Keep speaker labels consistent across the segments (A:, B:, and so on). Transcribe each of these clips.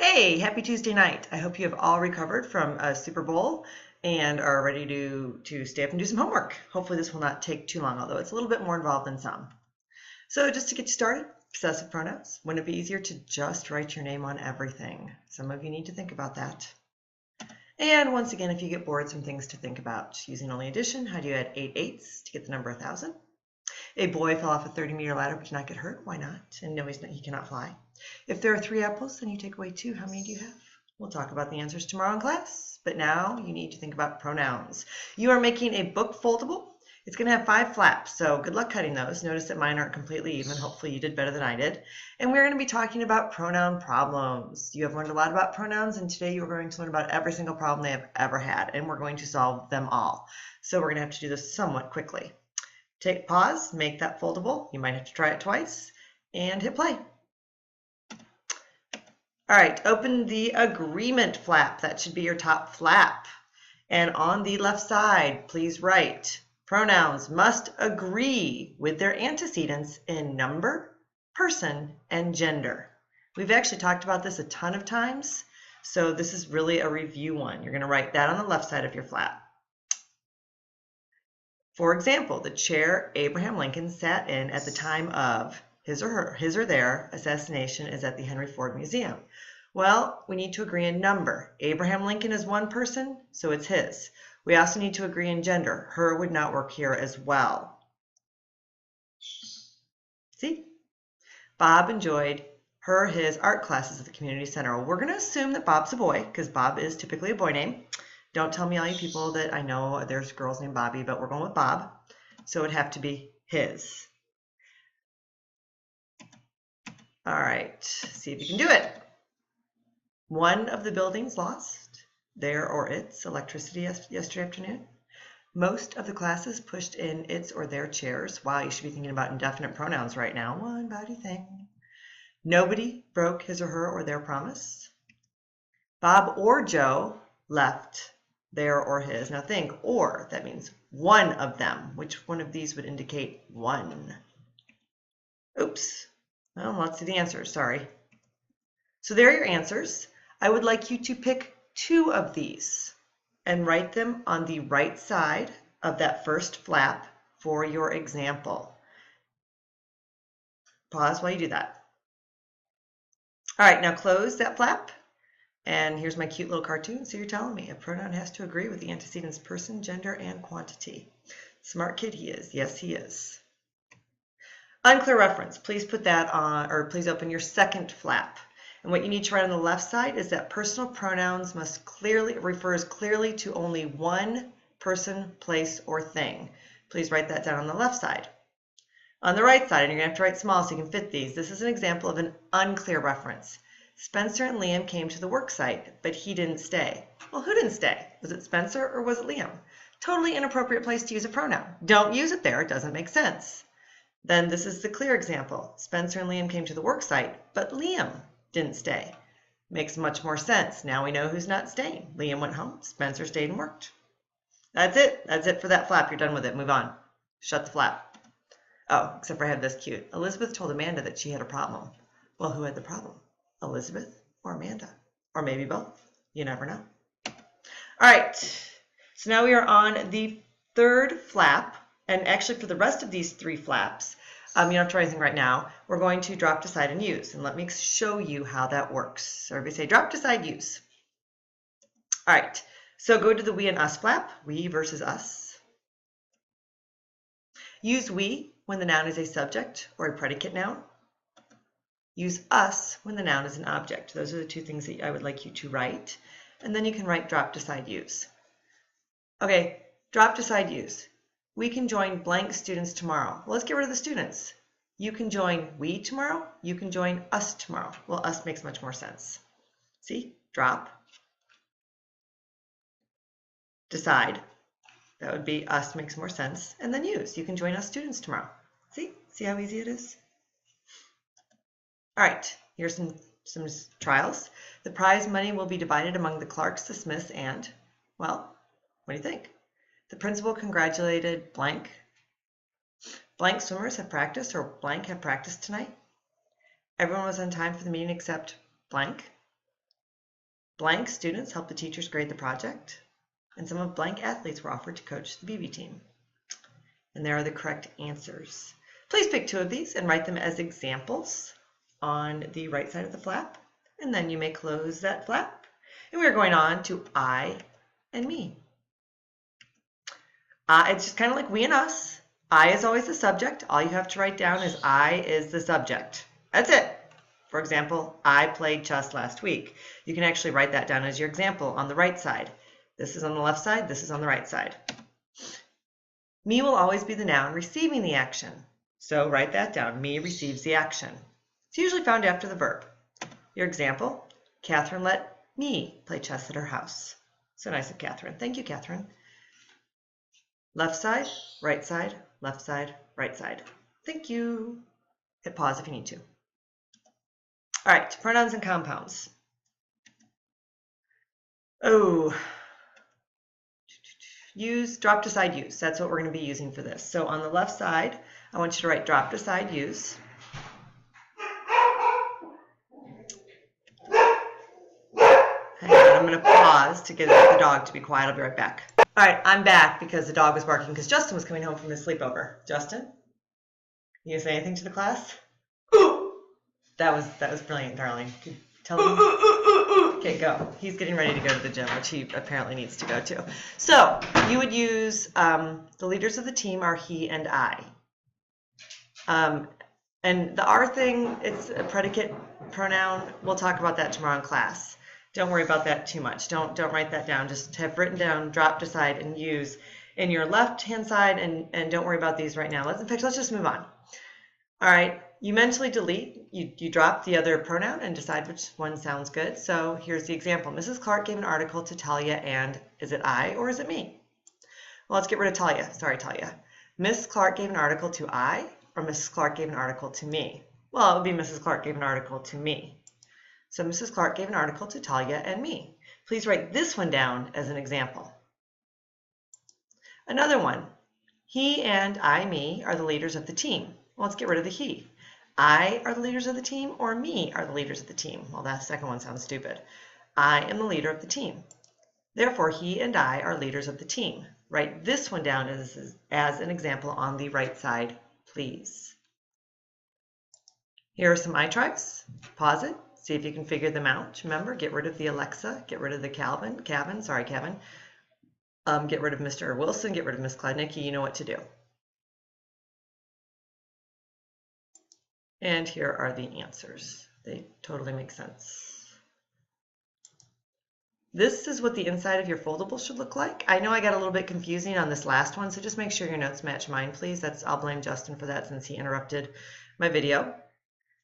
A: Hey, happy Tuesday night. I hope you have all recovered from a Super Bowl and are ready to stay up and do some homework. Hopefully this will not take too long, although it's a little bit more involved than some. So just to get started, possessive pronouns. Wouldn't it be easier to just write your name on everything? Some of you need to think about that. And once again, if you get bored, some things to think about. Using only addition, how do you add 8 eighths to get the number 1,000? A boy fell off a 30-meter ladder but did not get hurt. Why not? And no, he cannot fly. If there are 3 apples, then you take away 2. How many do you have? We'll talk about the answers tomorrow in class. But now you need to think about pronouns. You are making a book foldable. It's going to have 5 flaps, so good luck cutting those. Notice that mine aren't completely even. Hopefully you did better than I did. And we're going to be talking about pronoun problems. You have learned a lot about pronouns, and today you're going to learn about every single problem they have ever had, and we're going to solve them all. So we're going to have to do this somewhat quickly. Take pause, make that foldable. You might have to try it twice, and hit play. All right, open the agreement flap. That should be your top flap. And on the left side, please write, pronouns must agree with their antecedents in number, person, and gender. We've actually talked about this a ton of times, so this is really a review one. You're going to write that on the left side of your flap. For example, the chair Abraham Lincoln sat in at the time of his or their assassination is at the Henry Ford Museum. Well, we need to agree in number. Abraham Lincoln is one person, so it's his. We also need to agree in gender. Her would not work here as well. See? Bob enjoyed his art classes at the community center. Well, we're going to assume that Bob's a boy because Bob is typically a boy name. Don't tell me all you people that I know there's girls named Bobby, but we're going with Bob. So it would have to be his. All right, see if you can do it. One of the buildings lost their or its electricity yesterday afternoon. Most of the classes pushed in its or their chairs. Wow, you should be thinking about indefinite pronouns right now. One body thing. Nobody broke his or her or their promise. Bob or Joe left their or his. Now think, or, that means one of them. Which one of these would indicate one? Oops. Well, let's see the answers, sorry. So there are your answers. I would like you to pick 2 of these and write them on the right side of that first flap for your example. Pause while you do that. All right, now close that flap. And here's my cute little cartoon. So you're telling me a pronoun has to agree with the antecedents person, gender, and quantity. Smart kid he is. Yes, he is. Unclear reference. Please put that on, or please open your second flap. And what you need to write on the left side is that personal pronouns refers clearly to only one person, place, or thing. Please write that down on the left side. On the right side, and you're going to have to write small so you can fit these, this is an example of an unclear reference. Spencer and Liam came to the work site, but he didn't stay. Well, who didn't stay? Was it Spencer or was it Liam? Totally inappropriate place to use a pronoun. Don't use it there. It doesn't make sense. Then this is the clear example. Spencer and Liam came to the work site, but Liam didn't stay. Makes much more sense. Now we know who's not staying. Liam went home. Spencer stayed and worked. That's it. That's it for that flap. You're done with it. Move on. Shut the flap. Oh, except for I have this cute. Elizabeth told Amanda that she had a problem. Well, who had the problem? Elizabeth or Amanda? Or maybe both. You never know. All right. So now we are on the third flap. And actually for the rest of these 3 flaps, you don't have to write anything right now. We're going to drop, decide, and use. And let me show you how that works. So everybody say drop, decide, use. All right. So go to the we and us flap. We versus us. Use we when the noun is a subject or a predicate noun. Use us when the noun is an object. Those are the 2 things that I would like you to write. And then you can write drop, decide, use. Okay, drop, decide, use. We can join blank students tomorrow. Well, let's get rid of the students. You can join we tomorrow. You can join us tomorrow. Well, us makes much more sense. See? Drop. Decide. That would be us makes more sense. And then use. You can join us students tomorrow. See? See how easy it is? All right. Here's some trials. The prize money will be divided among the Clarks, the Smiths, and, well, what do you think? The principal congratulated blank. Blank swimmers have practiced, or blank have practiced tonight. Everyone was on time for the meeting except blank. Blank students helped the teachers grade the project, and some of blank athletes were offered to coach the BB team. And there are the correct answers. Please pick 2 of these and write them as examples on the right side of the flap, and then you may close that flap. And we're going on to I and me. It's just kind of like we and us. I is always the subject. All you have to write down is I is the subject. That's it. For example, I played chess last week. You can actually write that down as your example on the right side. This is on the left side, this is on the right side. Me will always be the noun receiving the action. So write that down. Me receives the action. It's usually found after the verb. Your example, Catherine let me play chess at her house. So nice of Catherine. Thank you, Catherine. Left side, right side, left side, right side. Thank you. Hit pause if you need to. All right, pronouns and compounds. Oh, use, drop, decide, use. That's what we're going to be using for this. So on the left side, I want you to write drop, decide, use. And I'm going to pause to get the dog to be quiet. I'll be right back. All right, I'm back because the dog was barking because Justin was coming home from his sleepover. Justin, you say anything to the class? That was brilliant, darling. Tell him. Okay, go. He's getting ready to go to the gym, which he apparently needs to go to. So you would use the leaders of the team are he and I. And the are thing, it's a predicate pronoun. We'll talk about that tomorrow in class. Don't worry about that too much. Don't write that down. Just have written down drop, decide, and use in your left-hand side, and don't worry about these right now. In fact, let's just move on. All right, you mentally delete. You drop the other pronoun and decide which one sounds good. So here's the example. Mrs. Clark gave an article to Talia, and is it I or is it me? Well, let's get rid of Talia. Sorry, Talia. Miss Clark gave an article to I, or Mrs. Clark gave an article to me? Well, it would be Mrs. Clark gave an article to me. So Mrs. Clark gave an article to Talia and me. Please write this one down as an example. Another one. He and I, me, are the leaders of the team. Well, let's get rid of the he. I are the leaders of the team, or me are the leaders of the team? Well, that second one sounds stupid. I am the leader of the team. Therefore, he and I are leaders of the team. Write this one down as an example on the right side, please. Here are some I tries. Pause it. See if you can figure them out. Remember, get rid of the Alexa, get rid of the Kevin. Get rid of Mr. Wilson, get rid of Miss Kladnicki. You know what to do. And here are the answers. They totally make sense. This is what the inside of your foldable should look like. I know I got a little bit confusing on this last one, so just make sure your notes match mine, please. I'll blame Justin for that since he interrupted my video.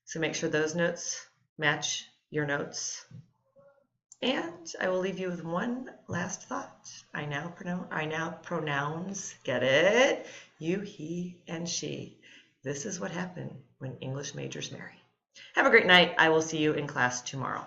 A: So make sure those notes match your notes. And I will leave you with one last thought. I now pronouns, get it? You, he, and she. This is what happened when English majors marry. Have a great night. I will see you in class tomorrow.